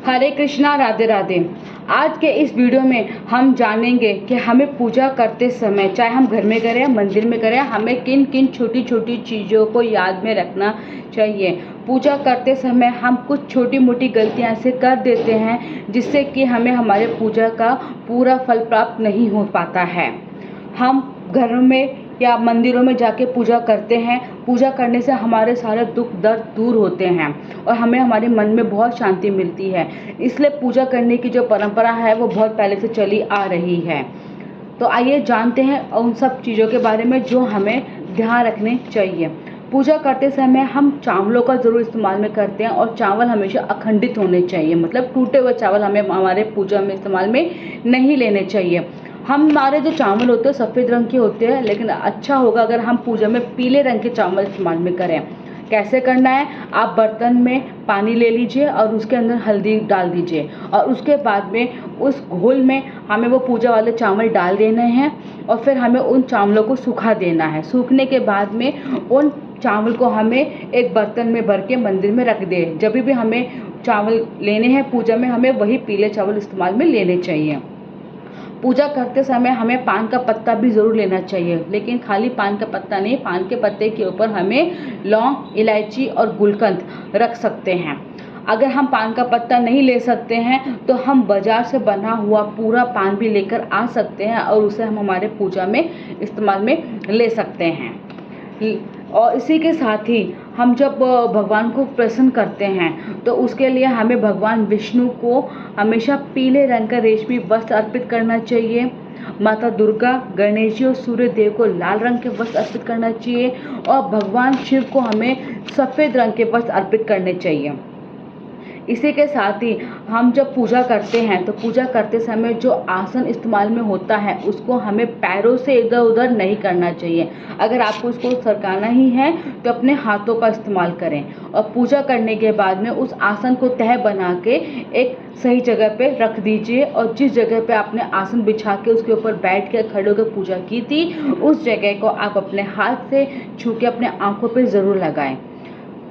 हरे कृष्णा, राधे राधे। आज के इस वीडियो में हम जानेंगे कि हमें पूजा करते समय, चाहे हम घर में करें या मंदिर में करें, हमें किन किन छोटी छोटी चीज़ों को याद में रखना चाहिए। पूजा करते समय हम कुछ छोटी मोटी गलतियां ऐसे कर देते हैं जिससे कि हमें हमारे पूजा का पूरा फल प्राप्त नहीं हो पाता है। हम घरों में या मंदिरों में जाके पूजा करते हैं। पूजा करने से हमारे सारे दुख दर्द दूर होते हैं और हमें हमारे मन में बहुत शांति मिलती है। इसलिए पूजा करने की जो परंपरा है वो बहुत पहले से चली आ रही है। तो आइए जानते हैं उन सब चीज़ों के बारे में जो हमें ध्यान रखने चाहिए। पूजा करते समय हम चावलों का ज़रूर इस्तेमाल में करते हैं और चावल हमेशा अखंडित होने चाहिए, मतलब टूटे हुए चावल हमें हमारे पूजा में इस्तेमाल में नहीं लेने चाहिए। हमारे जो चावल होते हैं सफ़ेद रंग के होते हैं, लेकिन अच्छा होगा अगर हम पूजा में पीले रंग के चावल इस्तेमाल में करें। कैसे करना है, आप बर्तन में पानी ले लीजिए और उसके अंदर हल्दी डाल दीजिए और उसके बाद में उस घोल में हमें वो पूजा वाले चावल डाल देने हैं और फिर हमें उन चावलों को सूखा देना है। सूखने के बाद में उन चावल को हमें एक बर्तन में भर के मंदिर में रख दें। जब भी हमें चावल लेने हैं पूजा में, हमें वही पीले चावल इस्तेमाल में लेने चाहिए। पूजा करते समय हमें पान का पत्ता भी ज़रूर लेना चाहिए, लेकिन खाली पान का पत्ता नहीं, पान के पत्ते के ऊपर हमें लौंग, इलायची और गुलकंद रख सकते हैं। अगर हम पान का पत्ता नहीं ले सकते हैं तो हम बाज़ार से बना हुआ पूरा पान भी लेकर आ सकते हैं और उसे हम हमारे पूजा में इस्तेमाल में ले सकते हैं। और इसी के साथ ही हम जब भगवान को प्रसन्न करते हैं तो उसके लिए हमें भगवान विष्णु को हमेशा पीले रंग का रेशमी वस्त्र अर्पित करना चाहिए। माता दुर्गा, गणेश जी और सूर्य देव को लाल रंग के वस्त्र अर्पित करना चाहिए और भगवान शिव को हमें सफ़ेद रंग के वस्त्र अर्पित करने चाहिए। इसी के साथ ही हम जब पूजा करते हैं तो पूजा करते समय जो आसन इस्तेमाल में होता है उसको हमें पैरों से इधर उधर नहीं करना चाहिए। अगर आपको उसको सरकाना ही है तो अपने हाथों का इस्तेमाल करें और पूजा करने के बाद में उस आसन को तह बना के एक सही जगह पे रख दीजिए और जिस जगह पे आपने आसन बिछा के उसके ऊपर बैठ के खड़े होकर पूजा की थी उस जगह को आप अपने हाथ से छू के अपने आँखों पर ज़रूर लगाएं।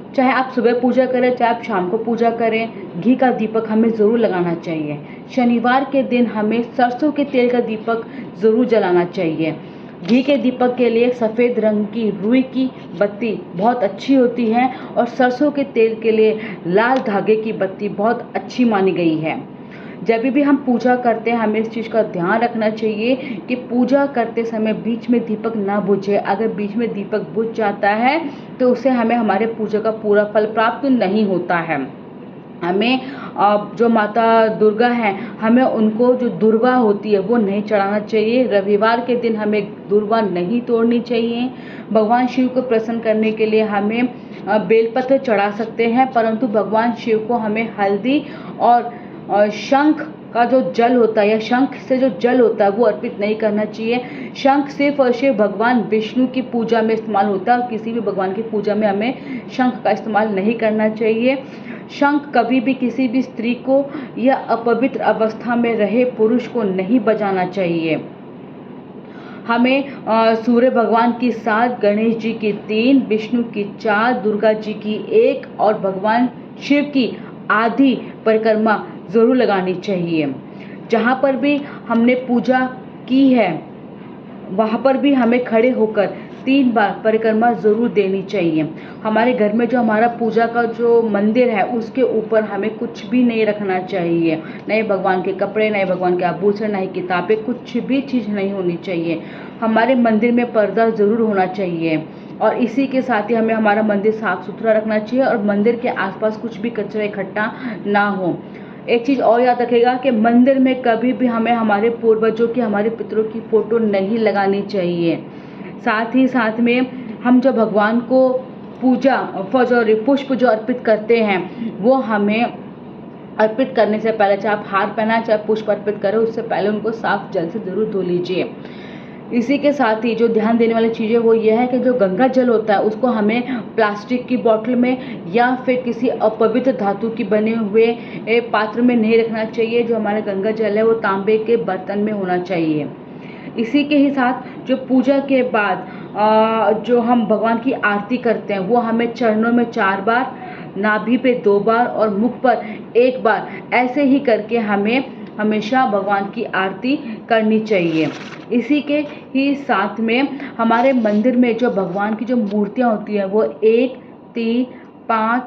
चाहे आप सुबह पूजा करें, चाहे आप शाम को पूजा करें, घी का दीपक हमें ज़रूर लगाना चाहिए। शनिवार के दिन हमें सरसों के तेल का दीपक ज़रूर जलाना चाहिए। घी के दीपक के लिए सफ़ेद रंग की रुई की बत्ती बहुत अच्छी होती है और सरसों के तेल के लिए लाल धागे की बत्ती बहुत अच्छी मानी गई है। जब भी हम पूजा करते हैं हमें इस चीज़ का ध्यान रखना चाहिए कि पूजा करते समय बीच में दीपक ना बुझे। अगर बीच में दीपक बुझ जाता है तो उससे हमें हमारे पूजा का पूरा फल प्राप्त नहीं होता है। हमें जो माता दुर्गा हैं हमें उनको जो दुर्वा होती है वो नहीं चढ़ाना चाहिए। रविवार के दिन हमें दुर्वा नहीं तोड़नी चाहिए। भगवान शिव को प्रसन्न करने के लिए हमें बेलपत्र चढ़ा सकते हैं, परंतु भगवान शिव को हमें हल्दी और शंख का जो जल होता है या शंख से जो जल होता है वो अर्पित नहीं करना चाहिए। शंख सिर्फ और सिर्फ भगवान विष्णु की पूजा में इस्तेमाल होता है और किसी भी भगवान की पूजा में हमें शंख का इस्तेमाल नहीं करना चाहिए। शंख कभी भी किसी भी स्त्री को या अपवित्र अवस्था में रहे पुरुष को नहीं बजाना चाहिए। हमें सूर्य भगवान की 7, गणेश जी की 3, विष्णु की 4, दुर्गा जी की 1 और भगवान शिव की आधी परिक्रमा ज़रूर लगानी चाहिए। जहाँ पर भी हमने पूजा की है वहाँ पर भी हमें खड़े होकर 3 बार परिक्रमा ज़रूर देनी चाहिए। हमारे घर में जो हमारा पूजा का जो मंदिर है उसके ऊपर हमें कुछ भी नहीं रखना चाहिए, नए भगवान के कपड़े, नए भगवान के आभूषण, नई किताबें, कुछ भी चीज़ नहीं होनी चाहिए। हमारे मंदिर में पर्दा ज़रूर होना चाहिए और इसी के साथ ही हमें हमारा मंदिर साफ़ सुथरा रखना चाहिए और मंदिर के आसपास कुछ भी कचरा इकट्ठा ना हो। एक चीज़ और याद रखिएगा कि मंदिर में कभी भी हमें हमारे पूर्वजों की, हमारे पितरों की फ़ोटो नहीं लगानी चाहिए। साथ में हम जब भगवान को पूजा पुष्प जो अर्पित करते हैं वो हमें अर्पित करने से पहले, चाहे आप हार पहनाएं चाहे पुष्प अर्पित करें, उससे पहले उनको साफ जल से ज़रूर धो लीजिए। इसी के साथ ही जो ध्यान देने वाली चीज़ है वो ये है कि जो गंगा जल होता है उसको हमें प्लास्टिक की बोतल में या फिर किसी अपवित्र धातु की बने हुए पात्र में नहीं रखना चाहिए। जो हमारा गंगा जल है वो तांबे के बर्तन में होना चाहिए। इसी के ही साथ जो पूजा के बाद जो हम भगवान की आरती करते हैं वो हमें चरणों में 4 बार, नाभि पे 2 बार और मुख पर 1 बार, ऐसे ही करके हमें हमेशा भगवान की आरती करनी चाहिए। इसी के ही साथ में हमारे मंदिर में जो भगवान की जो मूर्तियाँ होती हैं वो 1, 3, 5,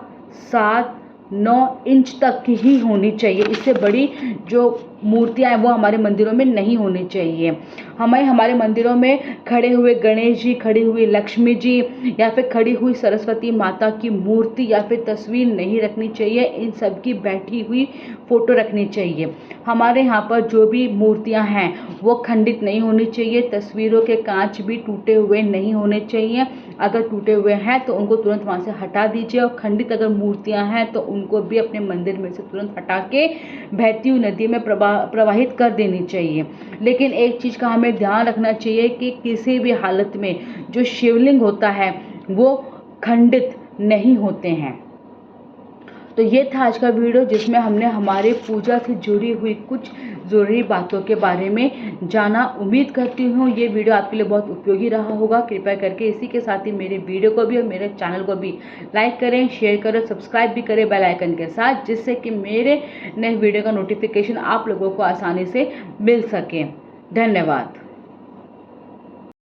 7, 9 इंच तक की ही होनी चाहिए। इससे बड़ी जो मूर्तियाँ हैं वो हमारे मंदिरों में नहीं होनी चाहिए। हमें हमारे मंदिरों में खड़े हुए गणेश जी, खड़ी हुई लक्ष्मी जी या फिर खड़ी हुई सरस्वती माता की मूर्ति या फिर तस्वीर नहीं रखनी चाहिए। इन सब की बैठी हुई फ़ोटो रखनी चाहिए। हमारे यहाँ पर जो भी मूर्तियाँ हैं वो खंडित नहीं होनी चाहिए। तस्वीरों के कांच भी टूटे हुए नहीं होने चाहिए। अगर टूटे हुए हैं तो उनको तुरंत वहाँ से हटा दीजिए, और खंडित अगर मूर्तियाँ हैं तो उनको भी अपने मंदिर में से तुरंत हटा के बहती हुई नदी में प्रवाहित कर देनी चाहिए। लेकिन एक चीज़ का हमें ध्यान रखना चाहिए कि किसी भी हालत में जो शिवलिंग होता है वो खंडित नहीं होते हैं। तो ये था आज का वीडियो जिसमें हमने हमारे पूजा से जुड़ी हुई कुछ ज़रूरी बातों के बारे में जाना। उम्मीद करती हूँ ये वीडियो आपके लिए बहुत उपयोगी रहा होगा। कृपया करके इसी के साथ ही मेरे वीडियो को भी और मेरे चैनल को भी लाइक करें, शेयर करें, सब्सक्राइब भी करें बेल आइकन के साथ, जिससे कि मेरे नए वीडियो का नोटिफिकेशन आप लोगों को आसानी से मिल सके। धन्यवाद।